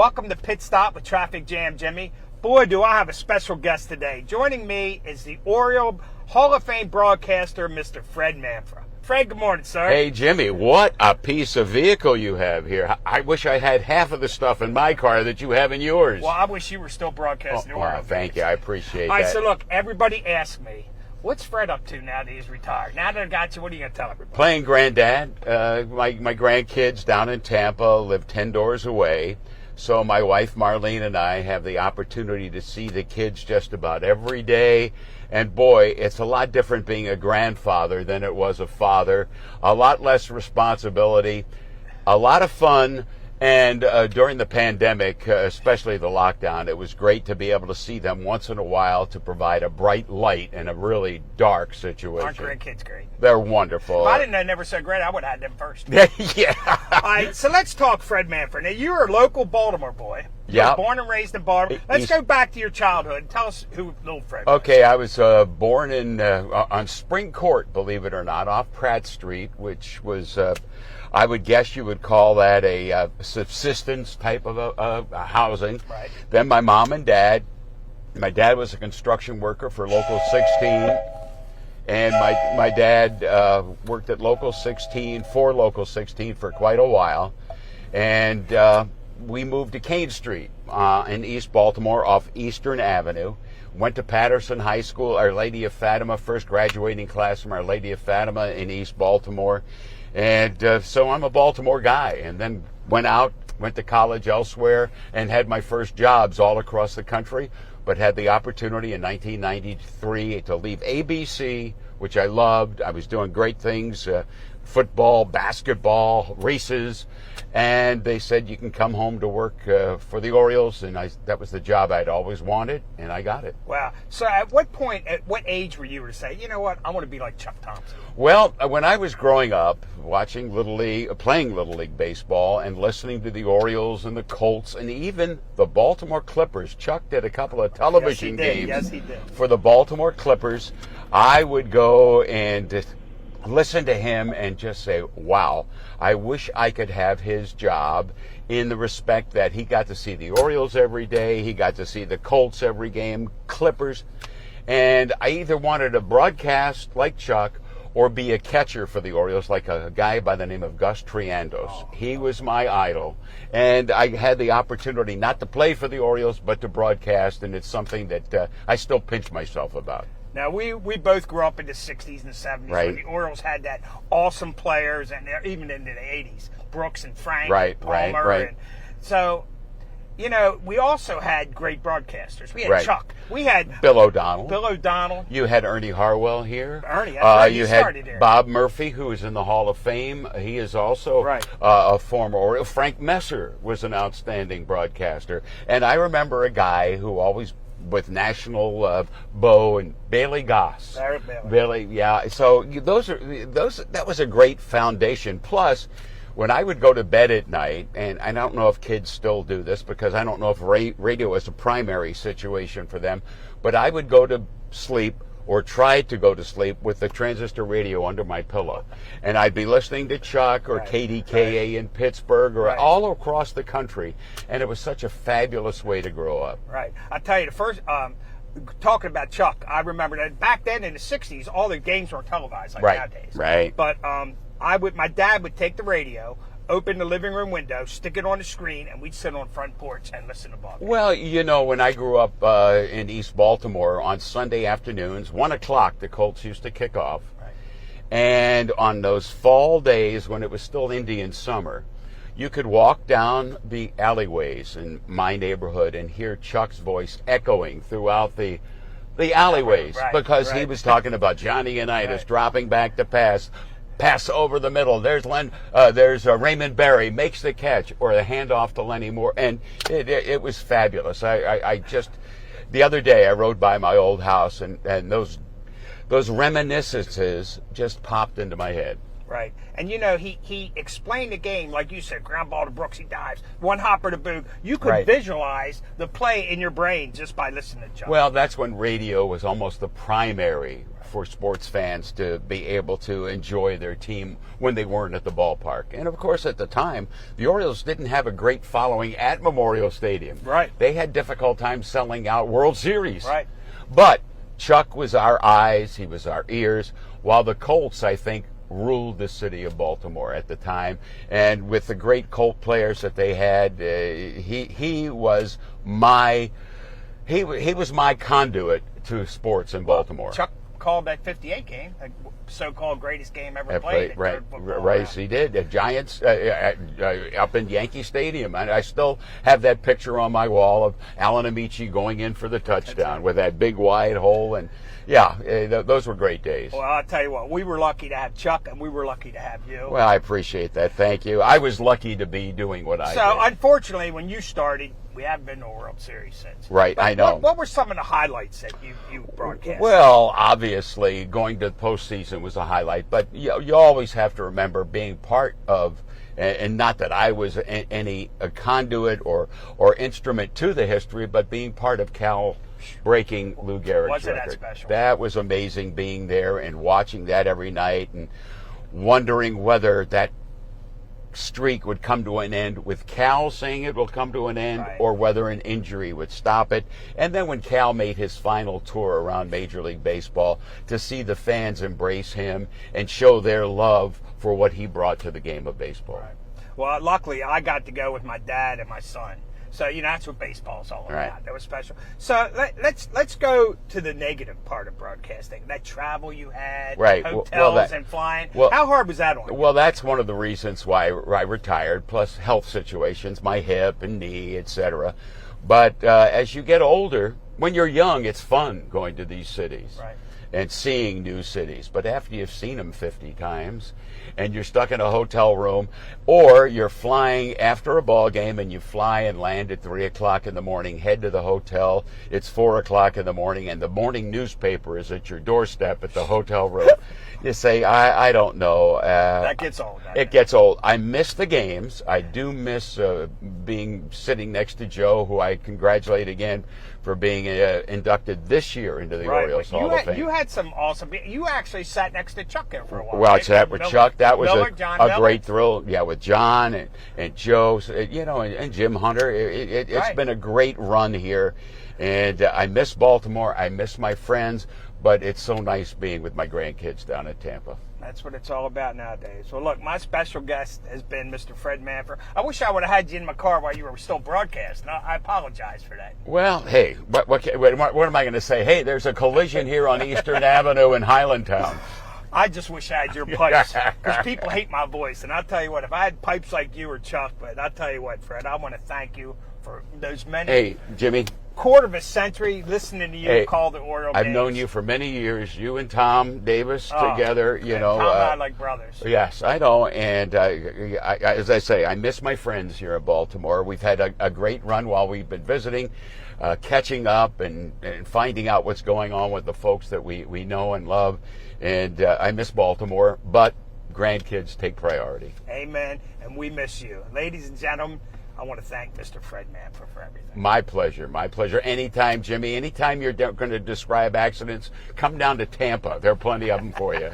Welcome to Pit Stop with Traffic Jam Jimmy. Boy, do I have a special guest today. Joining me is the Oriole Hall of Fame broadcaster, Mr. Fred Mafra. Fred, good morning, sir. Hey, Jimmy, what a piece of vehicle you have here. I wish I had half of the stuff in my car that you have in yours. Well, I wish you were still broadcasting the Oriole. Thank you. I appreciate that. All right, so look, everybody asks me, what's Fred up to now that he's retired? Now that I got you, what are you going to tell everybody? Playing granddad. My grandkids down in Tampa live 10 doors away. So my wife Marlene and I have the opportunity to see the kids just about every day. And boy, it's a lot different being a grandfather than it was a father. A lot less responsibility, a lot of fun. And during the pandemic, especially the lockdown, it was great to be able to see them once in a while to provide a bright light in a really dark situation. Aren't grandkids great? They're wonderful. If I didn't have never said great, I would have had them first. Yeah. All right, so let's talk Fred Mafra. Now, you're a local Baltimore boy. Yeah. Born and raised in Baltimore. Let's go back to your childhood. Tell us who little Fred was. Okay, I was born in on Spring Court, believe it or not, off Pratt Street, which was, I would guess you would call that a subsistence type of a housing. Right. Then my mom and dad. My dad was a construction worker for Local 16. And my dad worked at Local 16, for Local 16 for quite a while. And we moved to Kane Street in East Baltimore off Eastern Avenue. Went to Patterson High School, Our Lady of Fatima, first graduating class from Our Lady of Fatima in East Baltimore. And so I'm a Baltimore guy. And then went to college elsewhere and had my first jobs all across the country. But had the opportunity in 1993 to leave ABC, which I loved. I was doing great things, football, basketball, races, and they said you can come home to work for the Orioles, and that was the job I'd always wanted, and I got it. Wow. So at what age were you to say, you know what, I want to be like Chuck Thompson? Well, when I was growing up, watching playing Little League baseball and listening to the Orioles and the Colts and even the Baltimore Clippers, Chuck did a couple of television games Yes, he did. for the Baltimore Clippers. I would go and listen to him and just say, wow, I wish I could have his job, in the respect that he got to see the Orioles every day, he got to see the Colts every game, Clippers, and I either wanted to broadcast like Chuck or be a catcher for the Orioles like a guy by the name of Gus Triandos. He was my idol, and I had the opportunity not to play for the Orioles but to broadcast, and it's something that I still pinch myself about. Now, we both grew up in the 60s and 70s when the Orioles had that awesome players, and even into the 80s, Brooks and Frank and Palmer. Right. And so, you know, we also had great broadcasters. We had Chuck. We had Bill O'Donnell. You had Ernie Harwell here. Ernie, that's right. You started had there. Bob Murphy, who is in the Hall of Fame. He is also a former Oriole. Frank Messer was an outstanding broadcaster. And I remember a guy who always, with National Bo and Bailey Goss. Bailey, yeah. So that was a great foundation. Plus, when I would go to bed at night, and I don't know if kids still do this because I don't know if radio is a primary situation for them, but I would go to sleep or tried to go to sleep with the transistor radio under my pillow. And I'd be listening to Chuck or KDKA in Pittsburgh or all across the country. And it was such a fabulous way to grow up. Right. I'll tell you, the first, talking about Chuck, I remember that back then in the 60s, all the games weren't televised like nowadays. Right. But my dad would take the radio, open the living room window, stick it on the screen, and we'd sit on the front porch and listen to ball games. Well, you know, when I grew up in East Baltimore, on Sunday afternoons, 1 o'clock, the Colts used to kick off. Right. And on those fall days when it was still Indian summer, you could walk down the alleyways in my neighborhood and hear Chuck's voice echoing throughout the alleyways because he was talking about Johnny Unitas dropping back to pass over the middle. There's Raymond Berry makes the catch, or the handoff to Lenny Moore, and it was fabulous. I just, the other day I rode by my old house and those reminiscences just popped into my head. Right. And, you know, he explained the game, like you said, ground ball to Brooks, he dives, one hopper to Boog. You could Right. visualize the play in your brain just by listening to Chuck. Well, that's when radio was almost the primary for sports fans to be able to enjoy their team when they weren't at the ballpark. And, of course, at the time, the Orioles didn't have a great following at Memorial Stadium. Right. They had difficult time selling out World Series. Right. But Chuck was our eyes, he was our ears, while the Colts, I think, ruled the city of Baltimore at the time. And with the great Colt players that they had, he was my conduit to sports in Baltimore. Chuck called that 58 game, the so-called greatest game ever played. Right, he did. The Giants up in Yankee Stadium. And I still have that picture on my wall of Alan Amici going in for the touchdown with that big wide hole. And yeah, those were great days. Well, I'll tell you what, we were lucky to have Chuck, and we were lucky to have you. Well, I appreciate that. Thank you. I was lucky to be doing what I did. So, unfortunately, when you started, we haven't been to a World Series since. Right, but I know. What were some of the highlights that you broadcast? Well, obviously, going to the postseason was a highlight, but you always have to remember being part of, and not that I was any a conduit or instrument to the history, but being part of Cal breaking Lou Gehrig's Wasn't record. that special? That was amazing, being there and watching that every night and wondering whether that streak would come to an end with Cal saying it will come to an end, right, or whether an injury would stop it. And then when Cal made his final tour around Major League Baseball, to see the fans embrace him and show their love for what he brought to the game of baseball. Right. Well, luckily, I got to go with my dad and my son. So, you know, that's what baseball's all about. Right. That was special. So let's go to the negative part of broadcasting. That travel you had, right, hotels and flying. How hard was that on you? Well, that's one of the reasons why I retired, plus health situations, my hip and knee, etc. But as you get older, when you're young, it's fun going to these cities. Right. And seeing new cities. But after you've seen them 50 times and you're stuck in a hotel room, or you're flying after a ball game and you fly and land at 3 o'clock in the morning, head to the hotel, it's 4 o'clock in the morning, and the morning newspaper is at your doorstep at the hotel room. You say, I don't know. That gets old. It gets old. I miss the games. I do miss sitting next to Joe, who I congratulate again for being inducted this year into the Orioles Hall of Fame. You had some awesome. You actually sat next to Chuck there for a while. Well, right? I sat with Chuck. That was a great thrill. Yeah, with John and Joe, and Jim Hunter. It's been a great run here, and I miss Baltimore. I miss my friends, but it's so nice being with my grandkids down in Tampa. That's what it's all about nowadays. Well, look, my special guest has been Mr. Fred Mafra. I wish I would have had you in my car while you were still broadcasting. I apologize for that. Well, hey, what am I going to say? Hey, there's a collision here on Eastern Avenue in Highlandtown. I just wish I had your pipes, because people hate my voice. And I'll tell you what, if I had pipes like you or Chuck, but I'll tell you what, Fred, I want to thank you for those many. Hey, Jimmy. Quarter of a century listening to you call the Oriole I've games. known you for many years. You and Tom Davis together, Tom and I like brothers. Yes, I know. And as I say, I miss my friends here in Baltimore. We've had a great run while we've been visiting, catching up and finding out what's going on with the folks that we know and love. And I miss Baltimore, but grandkids take priority. Amen. And we miss you. Ladies and gentlemen, I want to thank Mr. Fred Mafra for everything. My pleasure. My pleasure. Anytime, Jimmy. Anytime you're going to describe accidents, come down to Tampa. There are plenty of them for you.